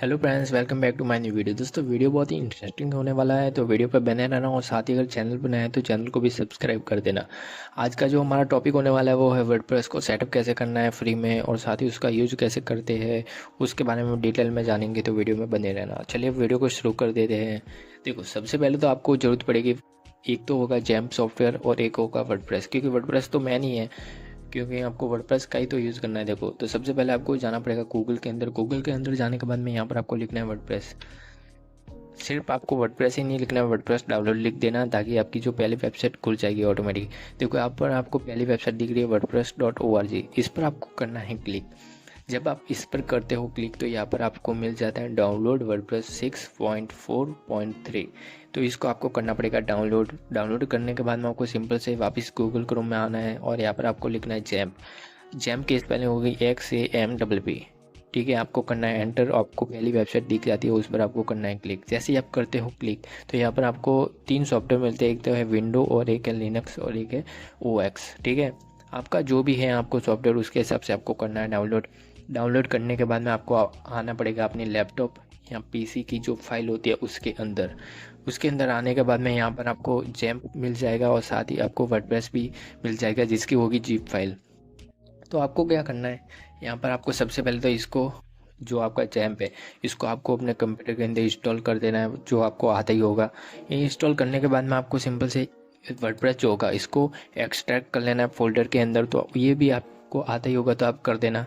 Hello friends, welcome back to my new video. दोस्तों, video बहुत ही इंटरेस्टिंग होने वाला है, तो वीडियो पर बने रहना और साथ ही अगर चैनल पर नया है तो चैनल को भी सब्सक्राइब कर देना। आज का जो हमारा टॉपिक होने वाला है वो है वर्डप्रेस को सेटअप कैसे करना है फ्री में, और साथ ही उसका यूज कैसे करते हैं उसके बारे में डिटेल में जानेंगे, तो वीडियो में बने रहना। चलिए वीडियो को शुरू कर देते हैं। देखो, सबसे पहले तो आपको ज़रूरत पड़ेगी, एक तो होगा जैम्प सॉफ्टवेयर और एक होगा वर्डप्रेस, क्योंकि वर्डप्रेस तो मैन ही है, क्योंकि आपको वर्डप्रेस का ही तो यूज़ करना है। देखो, तो सबसे पहले आपको जाना पड़ेगा गूगल के अंदर जाने के बाद में यहाँ पर आपको लिखना है वर्डप्रेस। सिर्फ आपको वर्डप्रेस ही नहीं लिखना है, वर्डप्रेस डाउनलोड लिख देना, ताकि आपकी जो पहली वेबसाइट खुल जाएगी ऑटोमेटिक। देखो, यहाँ पर आपको पहली वेबसाइट दिख रही है wordpress.org, इस पर आपको करना है क्लिक। जब आप इस पर करते हो क्लिक तो यहाँ पर आपको मिल जाता है डाउनलोड वर्डप्रेस 6.4.3। तो इसको आपको करना पड़ेगा डाउनलोड करने के बाद में आपको सिंपल से वापस गूगल क्रोम में आना है और यहाँ पर आपको लिखना है जैम्प की स्पेलिंग होगी XAMPP। ठीक है, आपको करना है एंटर। आपको पहली वेबसाइट दिख जाती है, उस पर आपको करना है क्लिक। जैसे ही आप करते हो क्लिक तो यहाँ पर आपको 3 सॉफ्टवेयर मिलते हैं, एक तो है विंडो और एक है लिनक्स और एक है OX। ठीक है, आपका जो भी है आपको सॉफ्टवेयर उसके हिसाब से आपको करना है डाउनलोड करने के बाद में आपको आना पड़ेगा अपने लैपटॉप या पीसी की जो फाइल होती है उसके अंदर आने के बाद में यहाँ पर आपको जैम्प मिल जाएगा और साथ ही आपको वर्डप्रेस भी मिल जाएगा, जिसकी होगी जीप फाइल। तो आपको क्या करना है, यहाँ पर आपको सबसे पहले तो इसको, जो आपका जैम्प है, इसको आपको अपने कंप्यूटर के अंदर इंस्टॉल कर देना है, जो आपको आता ही होगा। ये इंस्टॉल करने के बाद में आपको सिंपल से वर्डप्रेस जो होगा इसको एक्सट्रैक्ट कर लेना है फोल्डर के अंदर, तो ये भी आपको आता ही होगा तो आप कर देना।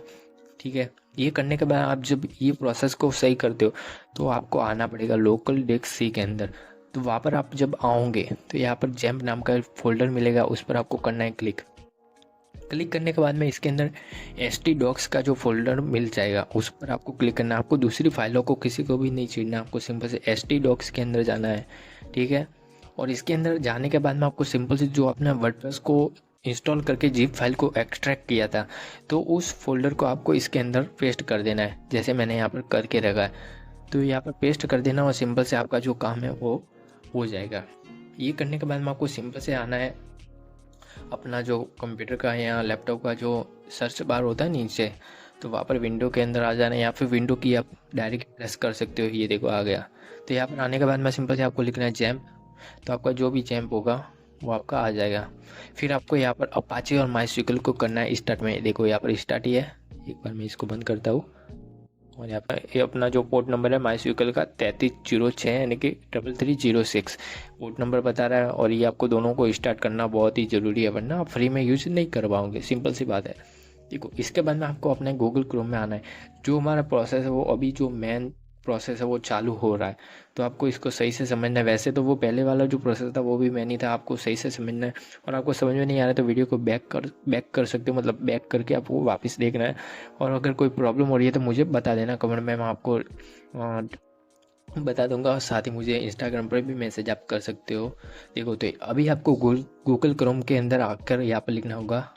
ठीक है, ये करने के बाद आप जब ये प्रोसेस को सही करते हो तो आपको आना पड़ेगा लोकल डिस्क सी के अंदर। तो वहाँ पर आप जब आओगे तो यहाँ पर जैम्प नाम का फोल्डर मिलेगा, उस पर आपको करना है क्लिक करने के बाद में इसके अंदर htdocs का जो फोल्डर मिल जाएगा उस पर आपको क्लिक करना है। आपको दूसरी फाइलों को किसी को भी नहीं छेड़ना, आपको सिंपल से htdocs के अंदर जाना है। ठीक है, और इसके अंदर जाने के बाद में आपको सिंपल से जो अपना वर्डप्रेस को इंस्टॉल करके जीप फाइल को एक्सट्रैक्ट किया था तो उस फोल्डर को आपको इसके अंदर पेस्ट कर देना है, जैसे मैंने यहाँ पर करके रखा है। तो यहाँ पर पेस्ट कर देना और सिंपल से आपका जो काम है वो हो जाएगा। ये करने के बाद में आपको सिंपल से आना है अपना जो कंप्यूटर का या लैपटॉप का जो सर्च बार होता है नीचे, तो वहाँ पर विंडो के अंदर आ जाना है, या फिर विंडो की आप डायरेक्ट प्रेस कर सकते हो। ये देखो आ गया। तो यहाँ पर आने के बाद में सिंपल से आपको लिखना है जैम्प। तो आपका जो भी जैम्प होगा वो आपका आ जाएगा। फिर आपको यहाँ पर अपाचे और माइस्क्ल को करना है स्टार्ट में। देखो यहाँ पर स्टार्ट ही है। एक बार मैं इसको बंद करता हूँ और यहाँ पर ये अपना जो पोर्ट नंबर है माइस्क्ल का 3306 यानी कि 3306 पोर्ट नंबर बता रहा है, और ये आपको दोनों को स्टार्ट करना बहुत ही ज़रूरी है, वरना आप फ्री में यूज नहीं कर पाओगे। सिंपल सी बात है। देखो, इसके बाद में आपको अपने गूगल क्रोम में आना है। जो हमारा प्रोसेस है वो अभी जो मेन प्रोसेस है वो चालू हो रहा है, तो आपको इसको सही से समझना है। वैसे तो वो पहले वाला जो प्रोसेस था वो भी मैन ही था, आपको सही से समझना है। और आपको समझ में नहीं आ रहा है तो वीडियो को बैक कर सकते हो, मतलब बैक करके आपको वापस देखना है। और अगर कोई प्रॉब्लम हो रही है तो मुझे बता देना कमेंट में, मैं आपको बता दूंगा। और साथ ही मुझे इंस्टाग्राम पर भी मैसेज आप कर सकते हो। देखो, तो अभी आपको गूगल क्रोम के अंदर आकर यहाँ पर लिखना होगा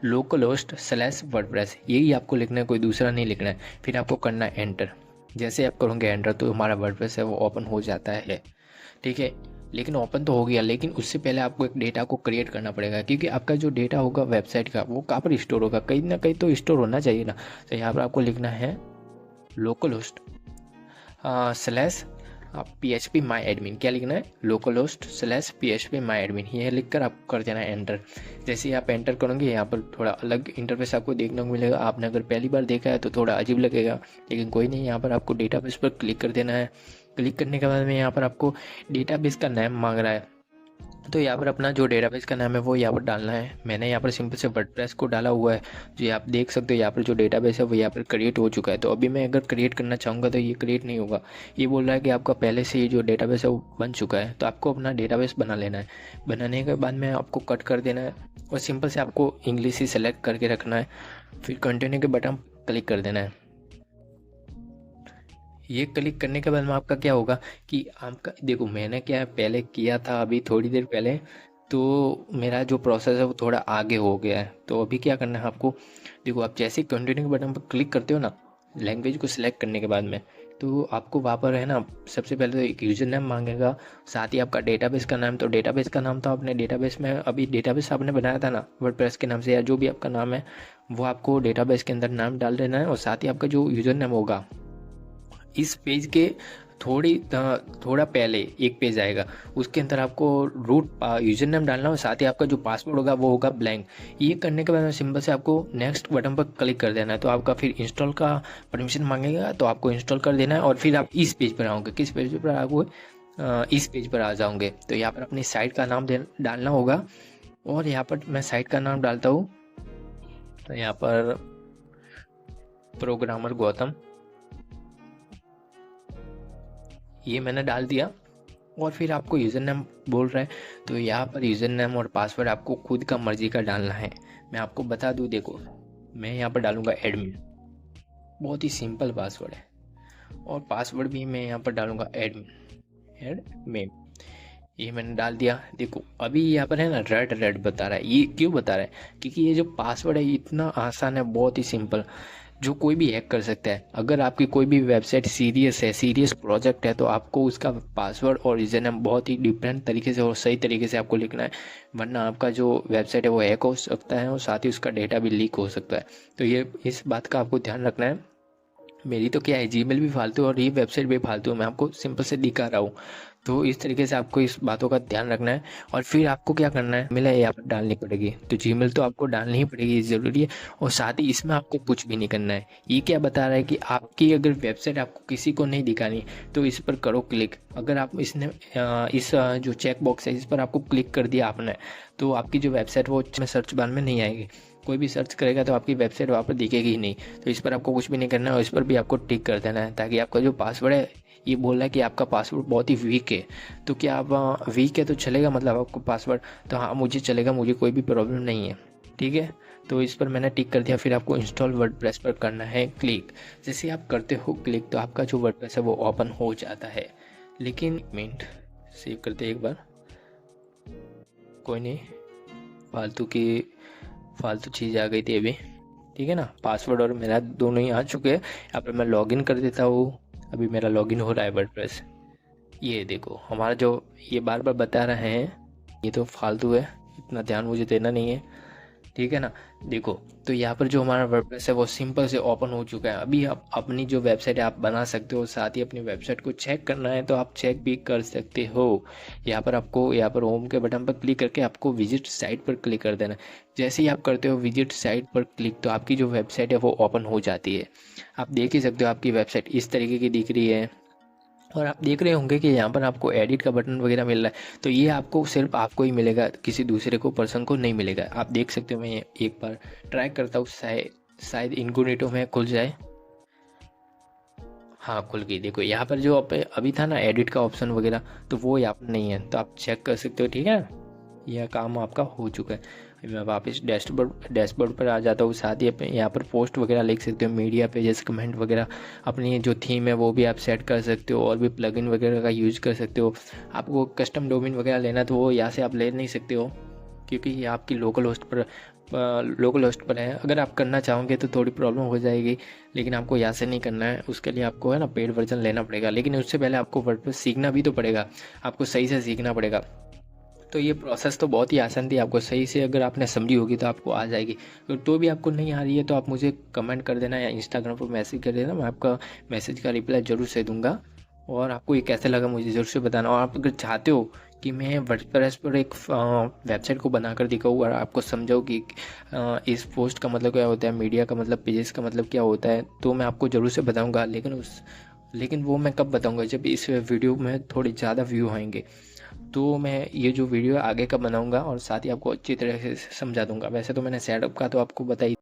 localhost/wordpress, यही आपको लिखना है, कोई दूसरा नहीं लिखना है। फिर आपको करना है एंटर। जैसे आप करोगे एंटर तो हमारा वर्डप्रेस है वो ओपन हो जाता है। ठीक है, लेकिन ओपन तो हो गया, लेकिन उससे पहले आपको एक डेटा को क्रिएट करना पड़ेगा, क्योंकि आपका जो डेटा होगा वेबसाइट का वो कहाँ पर स्टोर होगा, कहीं ना कहीं तो स्टोर होना चाहिए ना। तो यहाँ पर आपको लिखना है लोकल होस्ट स्लैश PHP माई एडमिन। क्या लिखना है, लोकल होस्ट स्लैश PHP माई एडमिन। ये लिखकर आपको कर देना है एंटर। जैसे ही आप एंटर करोगे यहाँ पर थोड़ा अलग इंटरफेस आपको देखने को मिलेगा। आपने अगर पहली बार देखा है तो थोड़ा अजीब लगेगा, लेकिन कोई नहीं। यहाँ पर आपको डेटाबेस पर क्लिक कर देना है। क्लिक करने के बाद में यहाँ पर आपको डेटाबेस का नाम मांग रहा है, तो यहाँ पर अपना जो डेटाबेस का नाम है वो यहाँ पर डालना है। मैंने यहाँ पर सिंपल से वर्डप्रेस को डाला हुआ है, जो आप देख सकते हो। यहाँ पर जो डेटाबेस है वो यहाँ पर क्रिएट हो चुका है। तो अभी मैं अगर क्रिएट करना चाहूँगा तो ये क्रिएट नहीं होगा। ये बोल रहा है कि आपका पहले से ही जो डेटाबेस है वो बन चुका है। तो आपको अपना डेटाबेस बना लेना है। बनाने के बाद में आपको कट कर देना है और सिंपल से आपको इंग्लिश ही सेलेक्ट करके रखना है। फिर कंटिन्यू के बटन क्लिक कर देना है। ये क्लिक करने के बाद में आपका क्या होगा कि आपका, देखो मैंने क्या पहले किया था अभी थोड़ी देर पहले, तो मेरा जो प्रोसेस है वो थोड़ा आगे हो गया है। तो अभी क्या करना है आपको, देखो आप जैसे ही कंटिन्यू के बटन पर क्लिक करते हो ना, लैंग्वेज को सिलेक्ट करने के बाद में, तो आपको वहाँ पर है ना सबसे पहले तो एक यूज़र नेम मांगेगा, साथ ही आपका डेटाबेस का नाम। तो डेटाबेस का नाम तो आपने डेटाबेस में अभी डेटाबेस आपने बनाया था ना वर्डप्रेस के नाम से, या जो भी आपका नाम है वो आपको डेटाबेस के अंदर नाम डाल देना है। और साथ ही आपका जो यूज़र नेम होगा इस पेज के थोड़ा पहले एक पेज आएगा, उसके अंदर आपको रूट यूजर नेम डालना और साथ ही आपका जो पासवर्ड होगा वो होगा ब्लैंक। ये करने के बाद सिंपल से आपको नेक्स्ट बटन पर क्लिक कर देना है। तो आपका फिर इंस्टॉल का परमिशन मांगेगा, तो आपको इंस्टॉल कर देना है और फिर आप इस पेज पर आओगे। किस पेज पर आओगे? इस पेज पर आ जाओगे। तो यहाँ पर अपनी साइट का नाम डालना होगा और यहाँ पर मैं साइट का नाम डालता हूँ। तो यहाँ पर प्रोग्रामर गौतम, ये मैंने डाल दिया। और फिर आपको यूज़र नेम बोल रहा है, तो यहाँ पर यूज़र नेम और पासवर्ड आपको खुद का मर्जी का डालना है। मैं आपको बता दूँ, देखो मैं यहाँ पर डालूँगा एडमिन, बहुत ही सिंपल पासवर्ड है। और पासवर्ड भी मैं यहाँ पर डालूँगा एडमिन। ये मैंने डाल दिया। देखो अभी यहाँ पर है ना रेड बता रहा है। ये क्यों बता रहा है? क्योंकि ये जो पासवर्ड है इतना आसान है, बहुत ही सिंपल, जो कोई भी हैक कर सकता है। अगर आपकी कोई भी वेबसाइट सीरियस प्रोजेक्ट है, तो आपको उसका पासवर्ड और यूजर नेम बहुत ही डिफरेंट तरीके से और सही तरीके से आपको लिखना है, वरना आपका जो वेबसाइट है वो हैक हो सकता है और साथ ही उसका डेटा भी लीक हो सकता है। तो ये इस बात का आपको ध्यान रखना है। मेरी तो क्या है, जीमेल भी फालतू और ये वेबसाइट भी फालतू है, मैं आपको सिंपल से दिखा रहा हूँ। तो इस तरीके से आपको इस बातों का ध्यान रखना है। और फिर आपको क्या करना है, मेल यहाँ पर डालनी पड़ेगी। तो जीमेल तो आपको डालनी ही पड़ेगी, ये ज़रूरी है। और साथ ही इसमें आपको कुछ भी नहीं करना है। ये क्या बता रहा है कि आपकी अगर वेबसाइट आपको किसी को नहीं दिखानी, तो इस पर करो क्लिक। अगर आप इस जो चेक बॉक्स है इस पर आपको क्लिक कर दिया आपने, तो आपकी जो वेबसाइट वो सर्च बार में नहीं आएगी। कोई भी सर्च करेगा तो आपकी वेबसाइट वहाँ पर दिखेगी ही नहीं। तो इस पर आपको कुछ भी नहीं करना है और इस पर भी आपको टिक कर देना है, ताकि आपका जो पासवर्ड है, ये बोल रहा है कि आपका पासवर्ड बहुत ही वीक है। तो क्या आप वीक है तो चलेगा, मतलब आपको पासवर्ड? तो हाँ, मुझे चलेगा, मुझे कोई भी प्रॉब्लम नहीं है, ठीक है। तो इस पर मैंने टिक कर दिया। फिर आपको इंस्टॉल वर्डप्रेस पर करना है क्लिक। जैसे आप करते हो क्लिक, तो आपका जो वर्डप्रेस है वो ओपन हो जाता है। लेकिन मिनट सेव करते एक बार, कोई नहीं, फालतू चीज़ आ गई थी अभी, ठीक है ना। पासवर्ड और मेरा दोनों ही आ चुके हैं। यहाँ पर मैं लॉगिन कर देता हूँ। अभी मेरा लॉगिन हो रहा है वर्डप्रेस। ये देखो हमारा जो ये बार बार बता रहे हैं, ये तो फालतू है, इतना ध्यान मुझे देना नहीं है, ठीक है ना। देखो तो यहाँ पर जो हमारा वर्डप्रेस है वो सिंपल से ओपन हो चुका है। अभी आप अपनी जो वेबसाइट है आप बना सकते हो। साथ ही अपनी वेबसाइट को चेक करना है तो आप चेक भी कर सकते हो। यहाँ पर आपको यहाँ पर होम के बटन पर क्लिक करके आपको विजिट साइट पर क्लिक कर देना है। जैसे ही आप करते हो विजिट साइट पर क्लिक, तो आपकी जो वेबसाइट है वो ओपन हो जाती है। आप देख ही सकते हो आपकी वेबसाइट इस तरीके की दिख रही है। और आप देख रहे होंगे कि यहाँ पर आपको एडिट का बटन वगैरह मिल रहा है। तो ये आपको सिर्फ आपको ही मिलेगा, किसी दूसरे को पर्सन को नहीं मिलेगा। आप देख सकते हो, मैं एक बार ट्राई करता हूँ, शायद इनकोग्निटो में खुल जाए। हाँ खुल गई। देखो यहाँ पर जो अभी था ना एडिट का ऑप्शन वगैरह, तो वो यहाँ पर नहीं है, तो आप चेक कर सकते हो, ठीक है। यह काम आपका हो चुका है। अभी मैं वापस डैशबोर्ड पर आ जाता हूँ। साथ ही यहाँ पर पोस्ट वगैरह लिख सकते हो, मीडिया पे जैसे कमेंट वगैरह, अपनी जो थीम है वो भी आप सेट कर सकते हो और भी प्लगइन वगैरह का यूज कर सकते हो। आपको कस्टम डोमेन वगैरह लेना तो वो यहाँ से आप ले नहीं सकते हो, क्योंकि ये आपकी लोकल होस्ट पर है। अगर आप करना चाहोगे तो थोड़ी प्रॉब्लम हो जाएगी, लेकिन आपको यहाँ से नहीं करना है। उसके लिए आपको है ना पेड वर्जन लेना पड़ेगा, लेकिन उससे पहले आपको वर्डप्रेस सीखना भी तो पड़ेगा, आपको सही से सीखना पड़ेगा। तो ये प्रोसेस तो बहुत ही आसान थी, आपको सही से अगर आपने समझी होगी तो आपको आ जाएगी। तो भी आपको नहीं आ रही है तो आप मुझे कमेंट कर देना या इंस्टाग्राम पर मैसेज कर देना, मैं आपका मैसेज का रिप्लाई ज़रूर से दूंगा। और आपको ये कैसे लगा मुझे ज़रूर से बताना। और आप अगर चाहते हो कि मैं वर्डप्रेस पर एक वेबसाइट को बनाकर दिखाऊँ और आपको समझाऊँ कि इस पोस्ट का मतलब क्या होता है, मीडिया का मतलब, पेजेस का मतलब क्या होता है, तो मैं आपको ज़रूर से बताऊँगा। लेकिन वो मैं कब बताऊँगा, जब इस वीडियो में थोड़ी ज़्यादा व्यू आएंगे, तो मैं ये जो वीडियो आगे का बनाऊंगा और साथ ही आपको अच्छी तरह से समझा दूंगा। वैसे तो मैंने सेटअप का तो आपको बताई